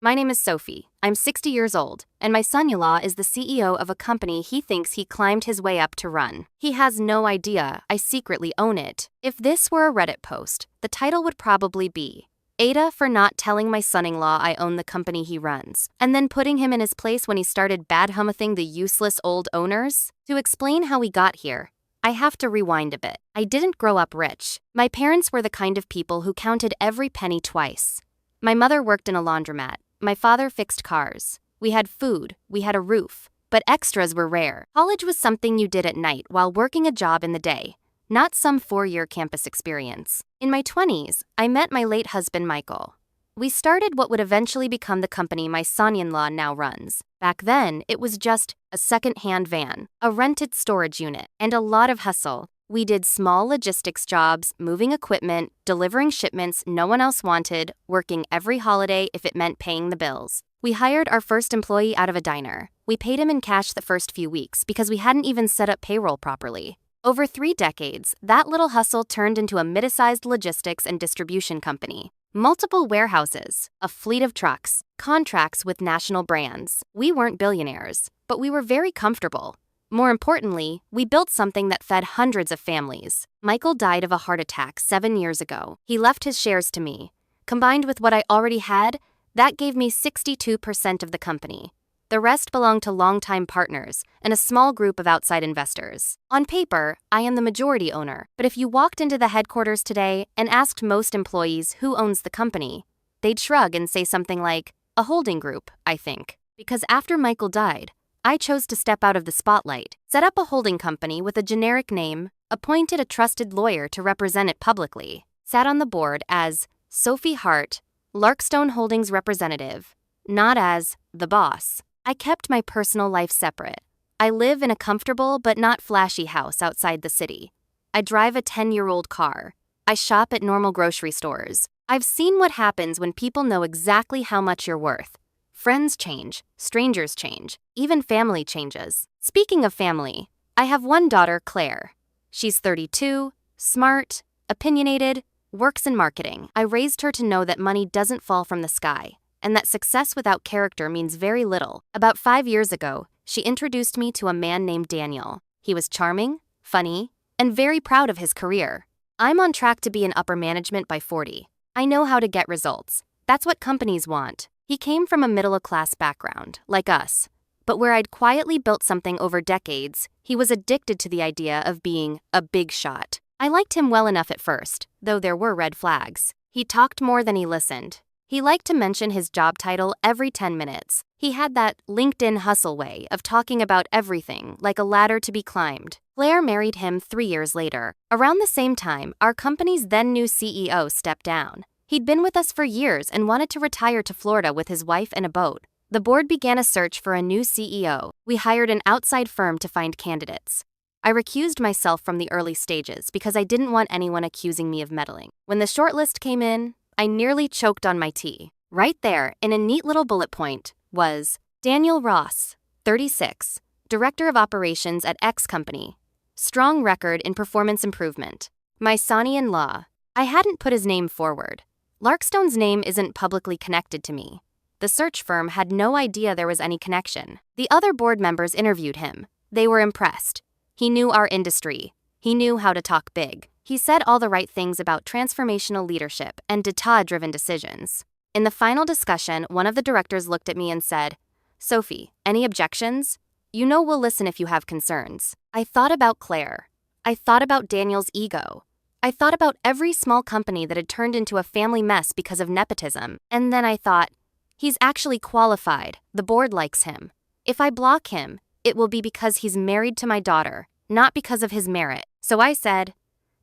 My name is Sophie. I'm 60 years old, and my son-in-law is the CEO of a company he thinks he climbed his way up to run. He has no idea I secretly own it. If this were a Reddit post, the title would probably be, Ada for not telling my son-in-law I own the company he runs, and then putting him in his place when he started bad-humouthing the useless old owners. To explain how we got here, I have to rewind a bit. I didn't grow up rich. My parents were the kind of people who counted every penny twice. My mother worked in a laundromat. My father fixed cars. We had food, we had a roof, but extras were rare. College was something you did at night while working a job in the day, not some 4-year campus experience. In my 20s, I met my late husband Michael. We started what would eventually become the company my son-in-law now runs. Back then, it was just a second-hand van, a rented storage unit, and a lot of hustle. We did small logistics jobs, moving equipment, delivering shipments no one else wanted, working every holiday if it meant paying the bills. We hired our first employee out of a diner. We paid him in cash the first few weeks because we hadn't even set up payroll properly. Over 3 decades, that little hustle turned into a mid-sized logistics and distribution company. Multiple warehouses, a fleet of trucks, contracts with national brands. We weren't billionaires, but we were very comfortable. More importantly, we built something that fed hundreds of families. Michael died of a heart attack 7 years ago. He left his shares to me. Combined with what I already had, that gave me 62% of the company. The rest belonged to longtime partners and a small group of outside investors. On paper, I am the majority owner, but if you walked into the headquarters today and asked most employees who owns the company, they'd shrug and say something like, a holding group, I think. Because after Michael died, I chose to step out of the spotlight, set up a holding company with a generic name, appointed a trusted lawyer to represent it publicly, sat on the board as Sophie Hart, Larkstone Holdings representative, not as the boss. I kept my personal life separate. I live in a comfortable but not flashy house outside the city. I drive a 10-year-old car. I shop at normal grocery stores. I've seen what happens when people know exactly how much you're worth. Friends change, strangers change, even family changes. Speaking of family, I have one daughter, Claire. She's 32, smart, opinionated, works in marketing. I raised her to know that money doesn't fall from the sky, and that success without character means very little. About 5 years ago, she introduced me to a man named Daniel. He was charming, funny, and very proud of his career. I'm on track to be in upper management by 40. I know how to get results. That's what companies want. He came from a middle-class background, like us, but where I'd quietly built something over decades, he was addicted to the idea of being a big shot. I liked him well enough at first, though there were red flags. He talked more than he listened. He liked to mention his job title every 10 minutes. He had that LinkedIn hustle way of talking about everything, like a ladder to be climbed. Claire married him 3 years later. Around the same time, our company's then new CEO stepped down. He'd been with us for years and wanted to retire to Florida with his wife and a boat. The board began a search for a new CEO. We hired an outside firm to find candidates. I recused myself from the early stages because I didn't want anyone accusing me of meddling. When the shortlist came in, I nearly choked on my tea. Right there, in a neat little bullet point, was Daniel Ross, 36, Director of Operations at X Company. Strong record in performance improvement. My son-in-law. I hadn't put his name forward. Larkstone's name isn't publicly connected to me. The search firm had no idea there was any connection. The other board members interviewed him. They were impressed. He knew our industry. He knew how to talk big. He said all the right things about transformational leadership and data-driven decisions. In the final discussion, one of the directors looked at me and said, Sophie, any objections? You know we'll listen if you have concerns. I thought about Claire. I thought about Daniel's ego. I thought about every small company that had turned into a family mess because of nepotism. And then I thought, he's actually qualified. The board likes him. If I block him, it will be because he's married to my daughter, not because of his merit. So I said,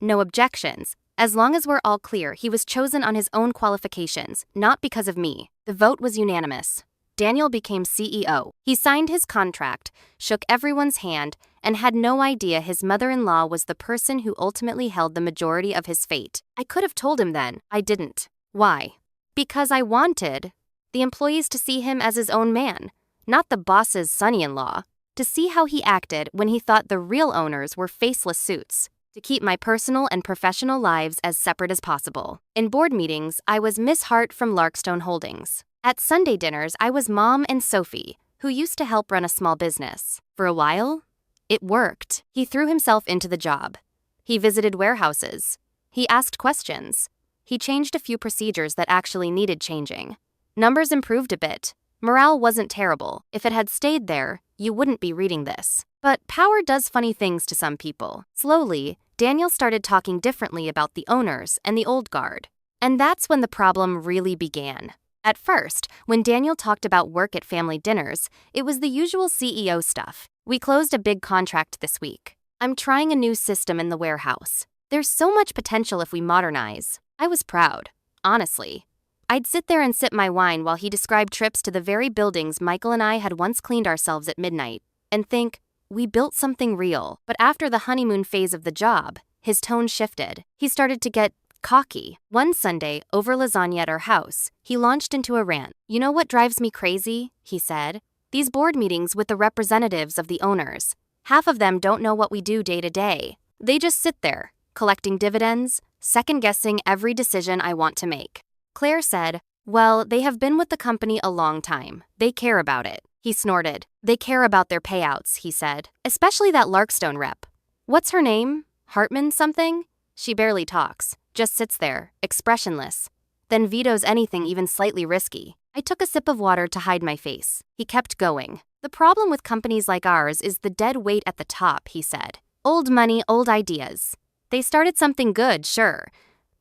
no objections. As long as we're all clear, he was chosen on his own qualifications, not because of me. The vote was unanimous. Daniel became CEO. He signed his contract, shook everyone's hand, and had no idea his mother-in-law was the person who ultimately held the majority of his fate. I could have told him then. I didn't. Why? Because I wanted the employees to see him as his own man, not the boss's son-in-law, to see how he acted when he thought the real owners were faceless suits, to keep my personal and professional lives as separate as possible. In board meetings, I was Miss Hart from Larkstone Holdings. At Sunday dinners, I was Mom and Sophie, who used to help run a small business. For a while, it worked. He threw himself into the job. He visited warehouses. He asked questions. He changed a few procedures that actually needed changing. Numbers improved a bit. Morale wasn't terrible. If it had stayed there, you wouldn't be reading this. But power does funny things to some people. Slowly, Daniel started talking differently about the owners and the old guard. And that's when the problem really began. At first, when Daniel talked about work at family dinners, it was the usual CEO stuff. We closed a big contract this week. I'm trying a new system in the warehouse. There's so much potential if we modernize. I was proud, honestly. I'd sit there and sip my wine while he described trips to the very buildings Michael and I had once cleaned ourselves at midnight, and think, we built something real. But after the honeymoon phase of the job, his tone shifted. He started to get cocky. One Sunday, over lasagna at our house, he launched into a rant. You know what drives me crazy? He said. These board meetings with the representatives of the owners. Half of them don't know what we do day to day. They just sit there, collecting dividends, second-guessing every decision I want to make. Claire said, well, they have been with the company a long time. They care about it. He snorted. They care about their payouts, he said. Especially that Larkstone rep. What's her name? Hartman something? She barely talks, just sits there, expressionless. Then vetoes anything even slightly risky. I took a sip of water to hide my face. He kept going. The problem with companies like ours is the dead weight at the top, he said. Old money, old ideas. They started something good, sure,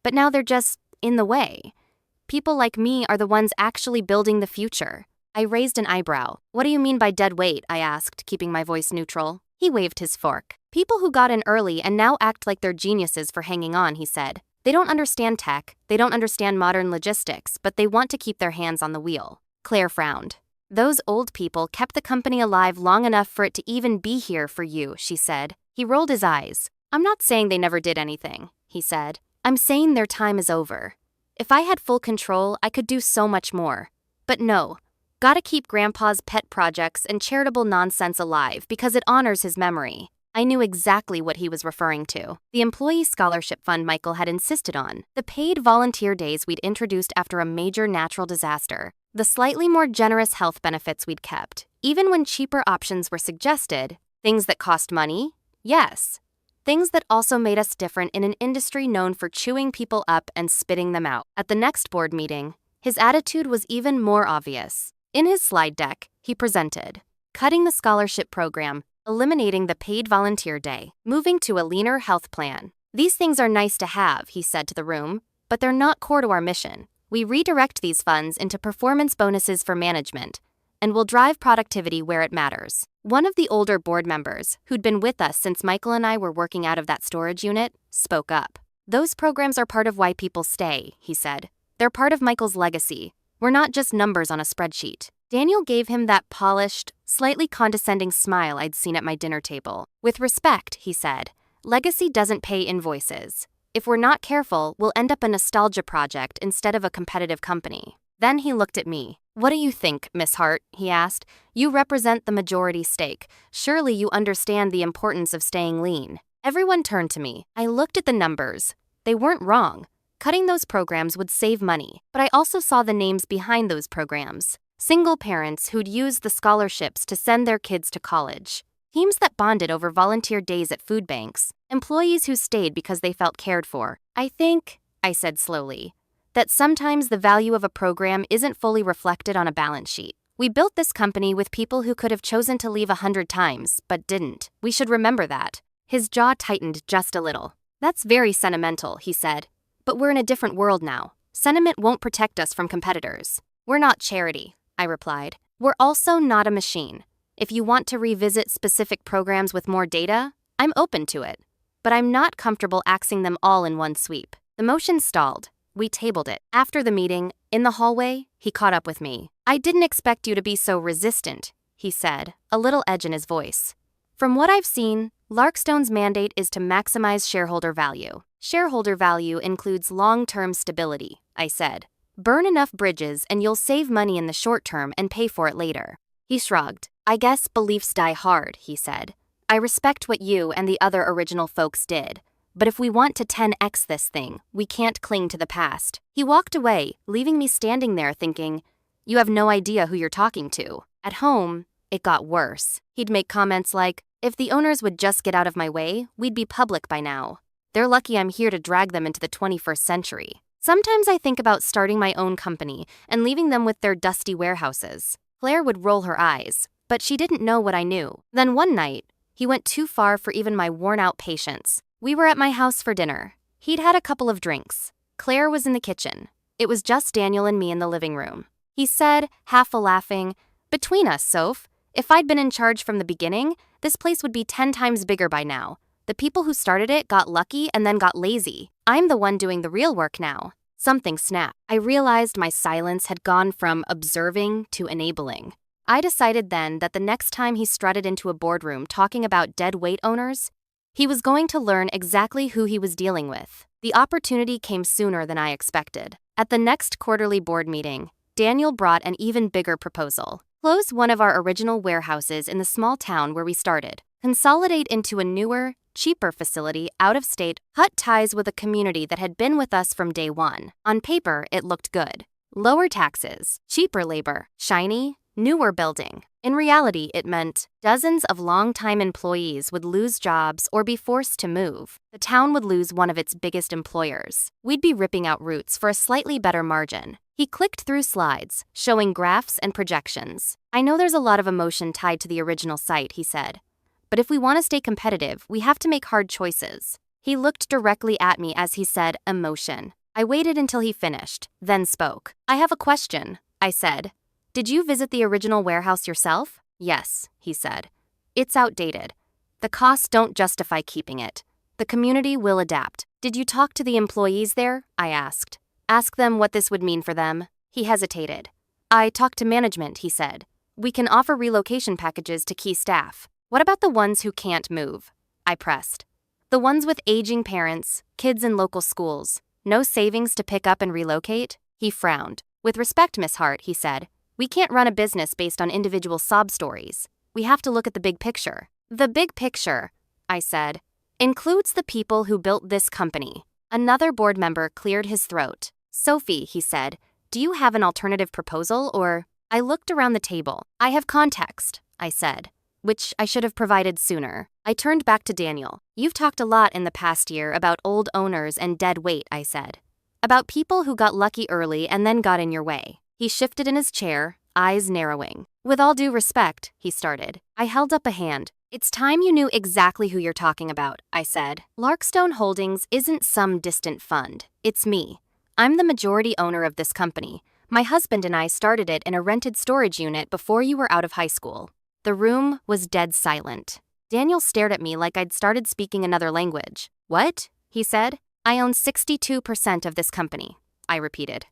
but now they're just in the way. People like me are the ones actually building the future. I raised an eyebrow. What do you mean by dead weight? I asked, keeping my voice neutral. He waved his fork. People who got in early and now act like they're geniuses for hanging on, he said. They don't understand tech, they don't understand modern logistics, but they want to keep their hands on the wheel. Claire frowned. Those old people kept the company alive long enough for it to even be here for you, she said. He rolled his eyes. I'm not saying they never did anything, he said. I'm saying their time is over. If I had full control, I could do so much more. But no, gotta keep Grandpa's pet projects and charitable nonsense alive because it honors his memory. I knew exactly what he was referring to. The employee scholarship fund Michael had insisted on. The paid volunteer days we'd introduced after a major natural disaster. The slightly more generous health benefits we'd kept. Even when cheaper options were suggested. Things that cost money? Yes. Things that also made us different in an industry known for chewing people up and spitting them out. At the next board meeting, his attitude was even more obvious. In his slide deck, he presented, cutting the scholarship program, eliminating the paid volunteer day, moving to a leaner health plan. These things are nice to have, he said to the room, but they're not core to our mission. We redirect these funds into performance bonuses for management, and will drive productivity where it matters. One of the older board members, who'd been with us since Michael and I were working out of that storage unit, spoke up. Those programs are part of why people stay, he said. They're part of Michael's legacy. We're not just numbers on a spreadsheet. Daniel gave him that polished, slightly condescending smile I'd seen at my dinner table. With respect, he said, legacy doesn't pay invoices. If we're not careful, we'll end up a nostalgia project instead of a competitive company. Then he looked at me. What do you think, Miss Hart? He asked. You represent the majority stake. Surely you understand the importance of staying lean. Everyone turned to me. I looked at the numbers. They weren't wrong. Cutting those programs would save money, but I also saw the names behind those programs. Single parents who'd used the scholarships to send their kids to college. Teams that bonded over volunteer days at food banks. Employees who stayed because they felt cared for. I think, I said slowly, that sometimes the value of a program isn't fully reflected on a balance sheet. We built this company with people who could have chosen to leave 100 times, but didn't. We should remember that. His jaw tightened just a little. That's very sentimental, he said. But we're in a different world now. Sentiment won't protect us from competitors. We're not charity, I replied. We're also not a machine. If you want to revisit specific programs with more data, I'm open to it. But I'm not comfortable axing them all in one sweep. The motion stalled. We tabled it. After the meeting, in the hallway, he caught up with me. I didn't expect you to be so resistant, he said, a little edge in his voice. From what I've seen, Larkstone's mandate is to maximize shareholder value. Shareholder value includes long-term stability, I said. Burn enough bridges and you'll save money in the short term and pay for it later. He shrugged. I guess beliefs die hard, he said. I respect what you and the other original folks did. But if we want to 10x this thing, we can't cling to the past. He walked away, leaving me standing there thinking, You have no idea who you're talking to. At home, it got worse. He'd make comments like, if the owners would just get out of my way, we'd be public by now. They're lucky I'm here to drag them into the 21st century. Sometimes I think about starting my own company and leaving them with their dusty warehouses. Claire would roll her eyes, but she didn't know what I knew. Then one night, he went too far for even my worn-out patience. We were at my house for dinner. He'd had a couple of drinks. Claire was in the kitchen. It was just Daniel and me in the living room. He said, half-a-laughing, "Between us, Soph, if I'd been in charge from the beginning, this place would be 10 times bigger by now. The people who started it got lucky and then got lazy. I'm the one doing the real work now." Something snapped. I realized my silence had gone from observing to enabling. I decided then that the next time he strutted into a boardroom talking about deadweight owners, he was going to learn exactly who he was dealing with. The opportunity came sooner than I expected. At the next quarterly board meeting, Daniel brought an even bigger proposal. Close one of our original warehouses in the small town where we started. Consolidate into a newer, cheaper facility out of state. Cut ties with a community that had been with us from day one. On paper, it looked good. Lower taxes, cheaper labor, shiny, newer building. In reality, it meant dozens of long-time employees would lose jobs or be forced to move. The town would lose one of its biggest employers. We'd be ripping out roots for a slightly better margin. He clicked through slides, showing graphs and projections. I know there's a lot of emotion tied to the original site, he said. But if we want to stay competitive, we have to make hard choices. He looked directly at me as he said, emotion. I waited until he finished, then spoke. I have a question, I said. Did you visit the original warehouse yourself? Yes, he said. It's outdated. The costs don't justify keeping it. The community will adapt. Did you talk to the employees there? I asked. Ask them what this would mean for them. He hesitated. I talked to management, he said. We can offer relocation packages to key staff. What about the ones who can't move? I pressed. The ones with aging parents, kids in local schools. No savings to pick up and relocate? He frowned. With respect, Miss Hart, he said. We can't run a business based on individual sob stories. We have to look at the big picture. The big picture, I said, includes the people who built this company. Another board member cleared his throat. Sophie, he said, do you have an alternative proposal or? I looked around the table. I have context, I said, which I should have provided sooner. I turned back to Daniel. You've talked a lot in the past year about old owners and dead weight, I said. About people who got lucky early and then got in your way. He shifted in his chair, eyes narrowing. With all due respect, he started. I held up a hand. It's time you knew exactly who you're talking about, I said. Larkstone Holdings isn't some distant fund. It's me. I'm the majority owner of this company. My husband and I started it in a rented storage unit before you were out of high school. The room was dead silent. Daniel stared at me like I'd started speaking another language. What? He said. I own 62% of this company, I repeated.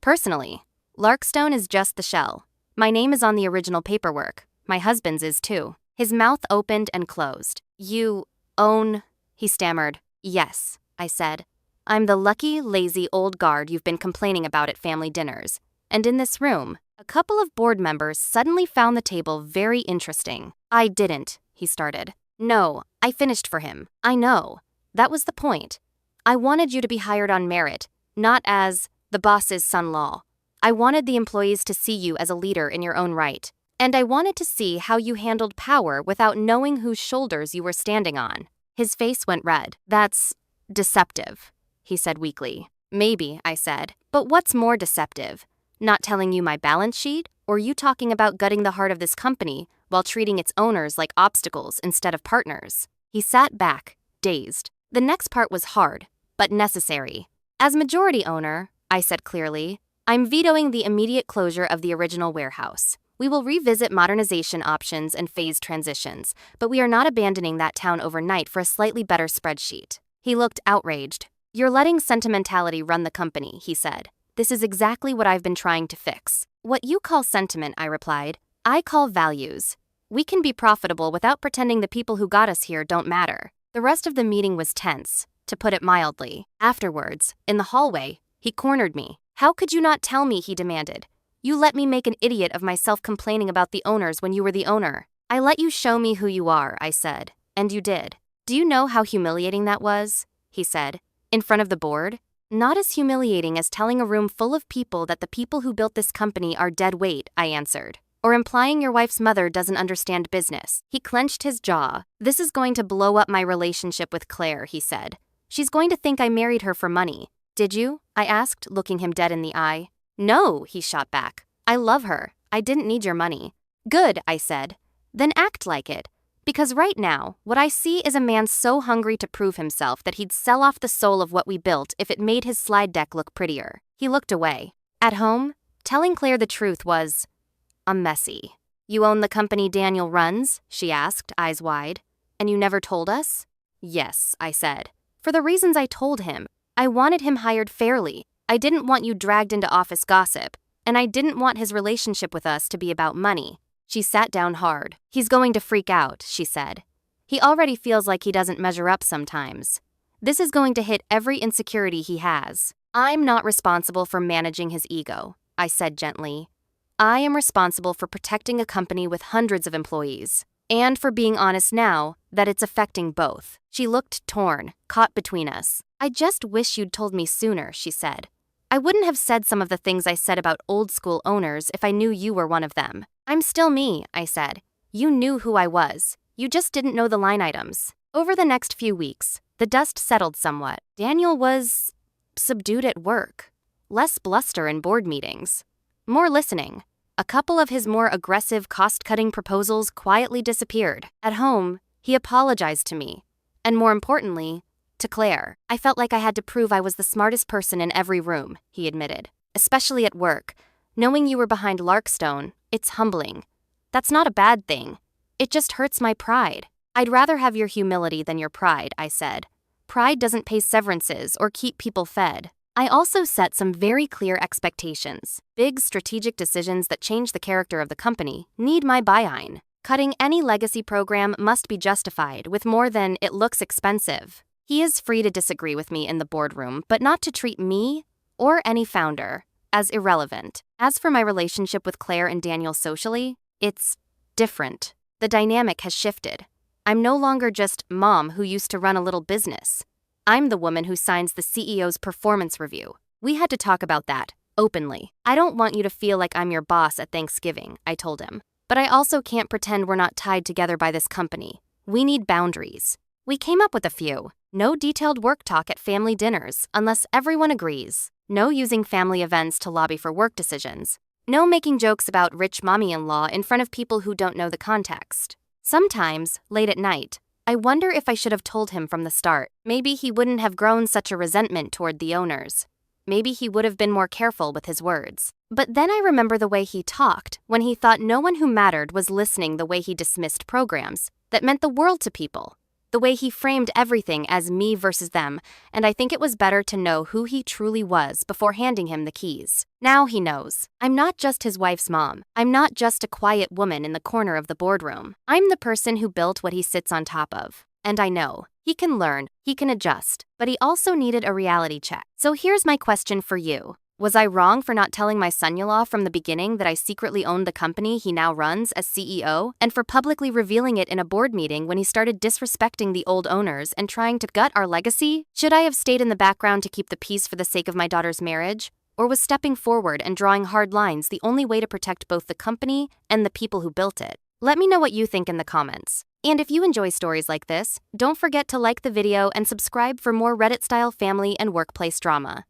Personally, Larkstone is just the shell. My name is on the original paperwork. My husband's is too. His mouth opened and closed. You own, he stammered. Yes, I said. I'm the lucky, lazy old guard you've been complaining about at family dinners. And in this room, a couple of board members suddenly found the table very interesting. I didn't, he started. No, I finished for him. I know. That was the point. I wanted you to be hired on merit, not as the boss's son-in-law. I wanted the employees to see you as a leader in your own right. And I wanted to see how you handled power without knowing whose shoulders you were standing on. His face went red. That's deceptive, he said weakly. Maybe, I said. But what's more deceptive? Not telling you my balance sheet, or you talking about gutting the heart of this company while treating its owners like obstacles instead of partners? He sat back, dazed. The next part was hard, but necessary. As majority owner, I said clearly, I'm vetoing the immediate closure of the original warehouse. We will revisit modernization options and phase transitions, but we are not abandoning that town overnight for a slightly better spreadsheet. He looked outraged. You're letting sentimentality run the company, he said. This is exactly what I've been trying to fix. What you call sentiment, I replied, I call values. We can be profitable without pretending the people who got us here don't matter. The rest of the meeting was tense, to put it mildly. Afterwards, in the hallway, he cornered me. How could you not tell me, he demanded. You let me make an idiot of myself complaining about the owners when you were the owner. I let you show me who you are, I said, and you did. Do you know how humiliating that was? He said. In front of the board? Not as humiliating as telling a room full of people that the people who built this company are dead weight, I answered. Or implying your wife's mother doesn't understand business. He clenched his jaw. This is going to blow up my relationship with Claire, he said. She's going to think I married her for money. Did you? I asked, looking him dead in the eye. No, he shot back. I love her. I didn't need your money. Good, I said. Then act like it. Because right now, what I see is a man so hungry to prove himself that he'd sell off the soul of what we built if it made his slide deck look prettier. He looked away. At home, telling Claire the truth was messy. You own the company Daniel runs? She asked, eyes wide. And you never told us? Yes, I said. For the reasons I told him. I wanted him hired fairly. I didn't want you dragged into office gossip. And I didn't want his relationship with us to be about money. She sat down hard. He's going to freak out, she said. He already feels like he doesn't measure up sometimes. This is going to hit every insecurity he has. I'm not responsible for managing his ego, I said gently. I am responsible for protecting a company with hundreds of employees. And for being honest now, that it's affecting both. She looked torn, caught between us. I just wish you'd told me sooner, she said. I wouldn't have said some of the things I said about old school owners if I knew you were one of them. I'm still me, I said. You knew who I was. You just didn't know the line items. Over the next few weeks, the dust settled somewhat. Daniel was subdued at work. Less bluster in board meetings. More listening. A couple of his more aggressive cost-cutting proposals quietly disappeared. At home, he apologized to me. And more importantly, to Claire. I felt like I had to prove I was the smartest person in every room, he admitted. Especially at work. Knowing you were behind Larkstone, it's humbling. That's not a bad thing. It just hurts my pride. I'd rather have your humility than your pride, I said. Pride doesn't pay severances or keep people fed. I also set some very clear expectations. Big strategic decisions that change the character of the company need my buy-in. Cutting any legacy program must be justified with more than it looks expensive. He is free to disagree with me in the boardroom, but not to treat me, or any founder, as irrelevant. As for my relationship with Claire and Daniel socially, it's different. The dynamic has shifted. I'm no longer just mom who used to run a little business. I'm the woman who signs the CEO's performance review. We had to talk about that, openly. I don't want you to feel like I'm your boss at Thanksgiving, I told him. But I also can't pretend we're not tied together by this company. We need boundaries. We came up with a few. No detailed work talk at family dinners unless everyone agrees. No using family events to lobby for work decisions. No making jokes about rich mommy-in-law in front of people who don't know the context. Sometimes, late at night, I wonder if I should have told him from the start. Maybe he wouldn't have grown such a resentment toward the owners. Maybe he would have been more careful with his words. But then I remember the way he talked when he thought no one who mattered was listening, the way he dismissed programs that meant the world to people. The way he framed everything as me versus them, and I think it was better to know who he truly was before handing him the keys. Now he knows. I'm not just his wife's mom. I'm not just a quiet woman in the corner of the boardroom. I'm the person who built what he sits on top of. And I know. He can learn, he can adjust, but he also needed a reality check. So here's my question for you. Was I wrong for not telling my son-in-law from the beginning that I secretly owned the company he now runs as CEO, and for publicly revealing it in a board meeting when he started disrespecting the old owners and trying to gut our legacy? Should I have stayed in the background to keep the peace for the sake of my daughter's marriage? Or was stepping forward and drawing hard lines the only way to protect both the company and the people who built it? Let me know what you think in the comments. And if you enjoy stories like this, don't forget to like the video and subscribe for more Reddit-style family and workplace drama.